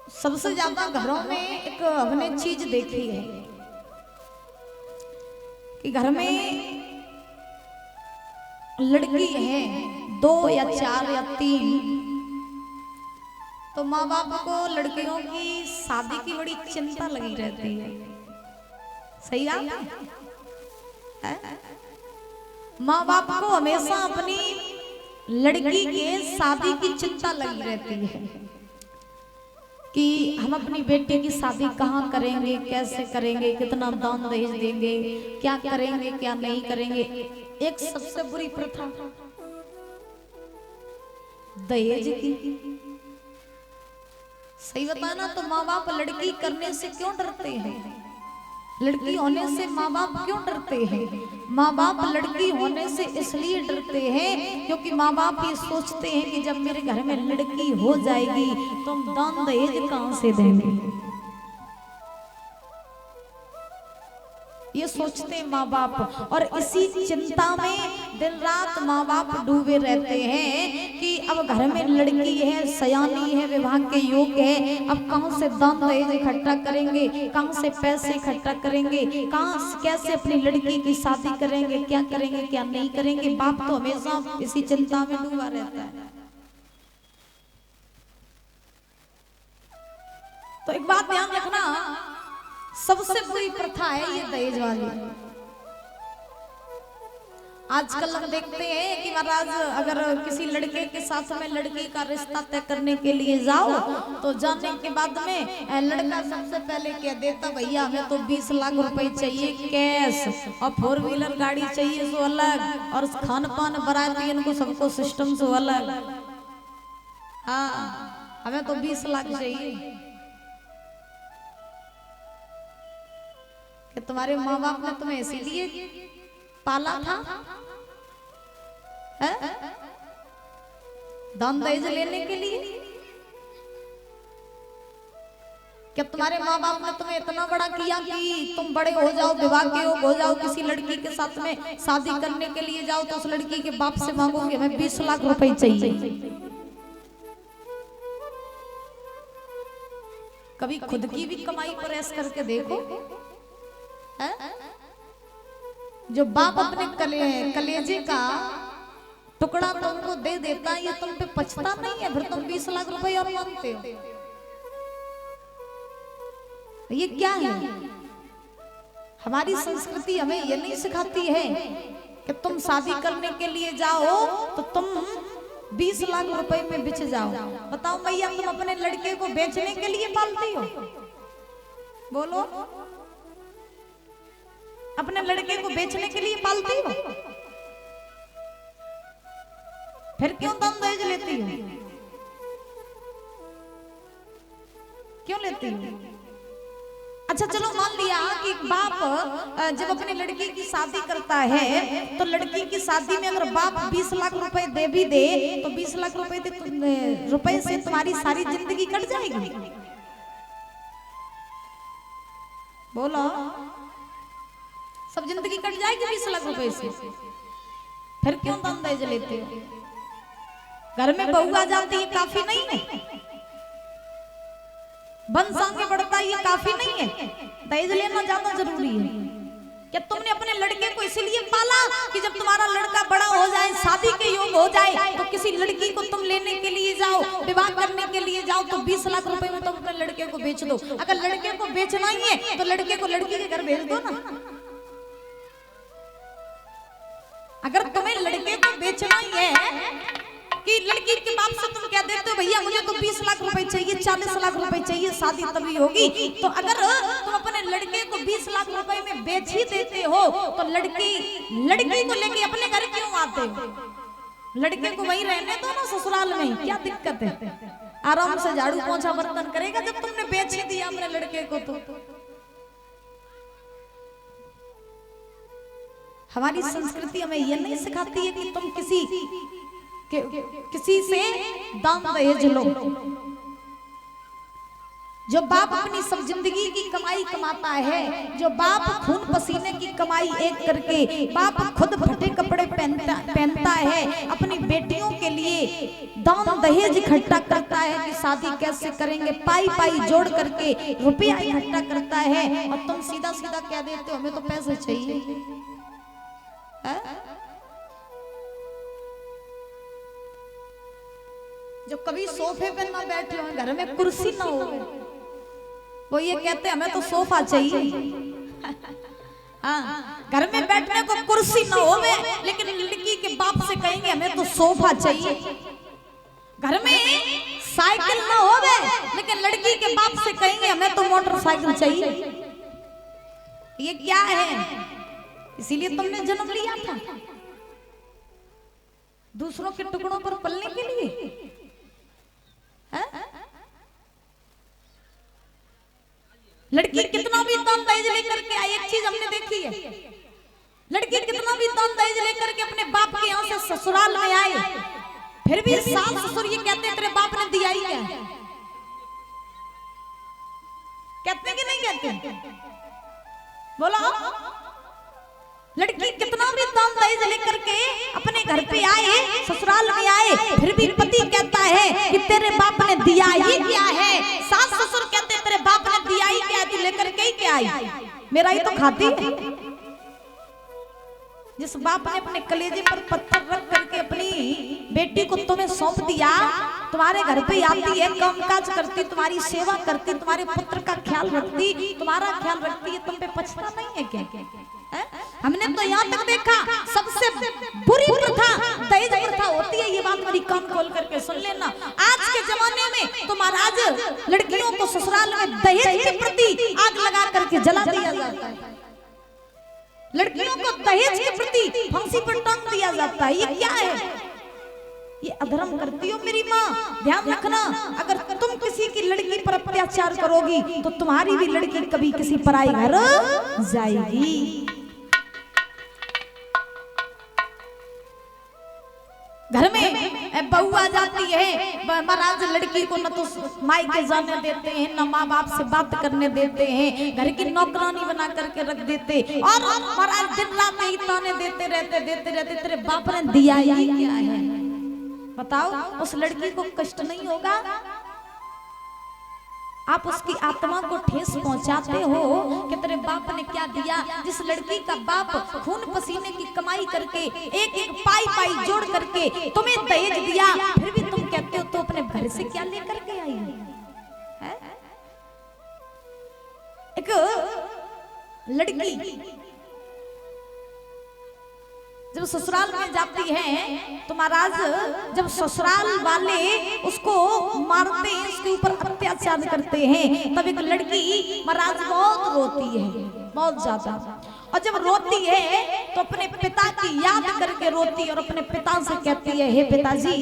सबसे ज्यादा घरों में एक हमने चीज देखी है कि घर में लड़की है 2 या 4 या 3, तो माँ बाप को लड़कियों की शादी की बड़ी चिंता लगी रहती है। सही है? माँ बाप को हमेशा अपनी लड़की के शादी की चिंता लगी रहती है कि हम अपनी बेटी की शादी कहाँ करेंगे, कैसे करेंगे, कितना दान दहेज देंगे, क्या करेंगे क्या नहीं करेंगे। एक सबसे बुरी प्रथा दहेज की। सही बताया ना, तो माँ बाप लड़की करने से क्यों डरते हैं? लड़की होने से माँ बाप क्यों डरते हैं? माँ बाप लड़की होने से इसलिए डरते हैं क्योंकि माँ बाप ये सोचते हैं कि जब मेरे घर में लड़की हो जाएगी तो हम दान दहेज कहां से देंगे। ये सोचते हैं माँ बाप, और इसी चिंता में दिन रात माँ बाप डूबे रहते हैं कि अब घर में लड़की है, सयानी है, विवाह के योग्य है, अब कहां से दान दहेज इकट्ठा करेंगे, कहां से पैसे इकट्ठा करेंगे, कहां कैसे अपनी लड़की की शादी करेंगे, क्या करेंगे क्या नहीं करेंगे। बाप तो हमेशा इसी चिंता में डूबा रहता है। तो एक बात ध्यान रखना, सबसे बुरी प्रथा है ये दहेज वाली। आजकल हम देखते हैं कि महाराज अगर किसी लड़के के साथ में लड़की का रिश्ता तय करने के लिए जाओ तो जाने के बाद में लड़का सबसे पहले कह देता, भैया हमें तो 20 लाख रुपए चाहिए कैश, और 4 व्हीलर गाड़ी चाहिए सो अलग, और खान पान बराती इनको सबको सिस्टम सो अलग। हाँ, हमें तो 20 लाख चाहिए। कि तुम्हारे माँ बाप ने तुम्हें इसीलिए पाला था दान दहेज लेने के लिए? क्या तुम्हारे माँ बाप ने तुम्हें इतना बड़ा किया कि तुम बड़े हो जाओ, विवाह के योग हो जाओ, किसी लड़की के साथ में शादी करने के लिए जाओ तो उस लड़की के बाप से मांगोगे हमें 20 लाख रुपए चाहिए? कभी खुद की भी कमाई पर ऐश करके देखो। जो बाप अपने कलेजे का टुकड़ा तुमको दे देता है, ये तुम पे पछता नहीं है? फिर तुम 20 लाख रुपए और मांगते हो, ये क्या है? हमारी संस्कृति हमें ये नहीं सिखाती है कि तुम शादी करने के लिए जाओ तो तुम 20 लाख रुपए में बिच जाओ। बताओ भैया, तुम अपने लड़के को बेचने के लिए पालती हो? बोलो, अपने लड़के को बेचने के लिए पालती हो? फिर क्यों दान दहेज लेती हो? क्यों लेती हो? अच्छा चलो, मान लिया कि बाप जब अपनी लड़की की शादी करता है तो लड़की की शादी में अगर बाप 20 लाख रुपए दे भी दे तो 20 लाख रुपए से तुम्हारी सारी जिंदगी कट जाएगी? बोलो, सब जिंदगी कट जाएगी 20 लाख रुपए से? फिर क्यों दान दहेज लेते हो? घर में बहू आ जाती है काफी नहीं है? वंश आगे बढ़ता है ये काफी नहीं है? दहेज लेना ज्यादा जरूरी है? क्या तुमने अपने लड़के को इसीलिए पाला कि जब तुम्हारा लड़का बड़ा हो जाए, शादी के योग हो जाए, तो किसी लड़की को तुम लेने के लिए जाओ, विवाह करने के लिए जाओ तो 20 लाख रुपए में तुम अपने लड़के को बेच दो? अगर लड़के को बेचना ही है तो लड़के को लड़की के घर भेज दो ना। अगर तुम्हें लड़के को बेचना ही है कि लड़की के बाप से तुम क्या देते हो, भैया मुझे तो 20 लाख रुपए चाहिए, 40 लाख रुपए चाहिए, शादी तभी होगी, तो अगर तुम अपने लड़के को 20 लाख रुपए में बेच ही देते हो तो लड़की को लेके अपने घर क्यों आते हो? लड़के को वहीं रहने दो ना, ससुराल में, क्या दिक्कत है? आराम से झाड़ू पोंछा बर्तन करेगा जब तुमने बेच ही दिया अपने लड़के को। तो हमारी संस्कृति हमें यह नहीं सिखाती है कि तुम किसी से दान दहेज लो। जो बाप अपनी सब जिंदगी की कमाई कमाता है, जो बाप खून पसीने की कमाई एक करके बाप खुद फटे कपड़े पहनता है, अपनी बेटियों के लिए दान दहेज इकट्ठा करता है कि शादी कैसे करेंगे, पाई पाई जोड़ करके रुपया इकट्ठा करता है, और तुम सीधा सीधा क्या देते हो, हमें तो पैसे चाहिए है? जो कभी सोफे पे ना बैठे हो, घर में कुर्सी ना हो, वो ये कहते हैं हमें तो सोफा चाहिए। हाँ, घर में बैठने को कुर्सी ना हो, लेकिन लड़की के बाप से कहेंगे हमें तो सोफा चाहिए। घर में साइकिल ना हो, लेकिन लड़की के बाप से कहेंगे हमें तो मोटरसाइकिल चाहिए। ये क्या है? इसीलिए तुमने जन्म लिया था, दूसरों के टुकड़ों पर पलने के लिए। लड़की कितना भी दान दहेज लेकर के आई, एक चीज हमने देखी है, लड़की कितना भी दान दहेज लेकर के अपने बाप के यहाँ से ससुराल में आए, फिर भी सास ससुर ये कहते हैं तेरे बाप ने दिया ही क्या? कहते कि नहीं कहते? बोलो। लड़की कितना भी दान दहेज लेकर के अपने घर पे आए, ससुराल में आए, फिर भी पति कहता है कि तेरे बाप ने दिया ही क्या है। सास ससुर कहते हैं तेरे बाप ने दिया ही क्या है, तू लेकर के ही क्या आई, मेरा ही तो खाती है। जिस बाप ने अपने कलेजे पर पत्थर रख करके अपनी बेटी को तुम्हें सौंप दिया, तुम्हारे घर पे आती है, कामकाज करती, तुम्हारी सेवा करती, तुम्हारे पुत्र का ख्याल रखती, तुम्हारा ख्याल रखती है, तुम पे पछता नहीं है क्या? हमने तो यहाँ तक देखा सबसे बुरी प्रथा दहेज प्रथा होती है। ये बात मेरी कान खोल करके सुन लेना। आज के जमाने में तो महाराज लड़कियों को ससुराल में दहेज के प्रति आग लगा करके जला दिया जाता है, लड़कियों को दहेज के प्रति फांसी पर टांग दिया जाता है। ये क्या है? ये अधर्म करती हो मेरी माँ, ध्यान रखना। अगर तुम किसी की लड़की पर अत्याचार करोगी तो तुम्हारी भी लड़की कभी किसी पराई घर जाएगी। घर में बहू आ जाती है, महाराज लड़की को न तो मायके जाने देते हैं, न माँ बाप से बात करने देते हैं, घर की नौकरानी बना करके रख देते, और महाराज दिन रात ही ताने देते रहते तेरे बाप ने दिया ही क्या है। बताओ, उस लड़की को कष्ट नहीं होगा? आप उसकी आत्मा को ठेस पहुंचाते हो कि तेरे बाप ने क्या दिया। जिस लड़की का बाप खून पसीने की कमाई करके एक एक पाई पाई जोड़ करके तुम्हें दहेज दिया, फिर भी तुम कहते हो तो अपने घर से क्या लेकर के आई है? एक लड़की जब ससुराल में जाती है तो महाराज जब ससुराल वाले उसको मारते हैं, उसके ऊपर अत्याचार करते हैं, तब एक लड़की महाराज बहुत रोती है, बहुत ज्यादा। और जब रोती है तो अपने पिता की याद करके रोती है और अपने पिता से कहती है, हे पिताजी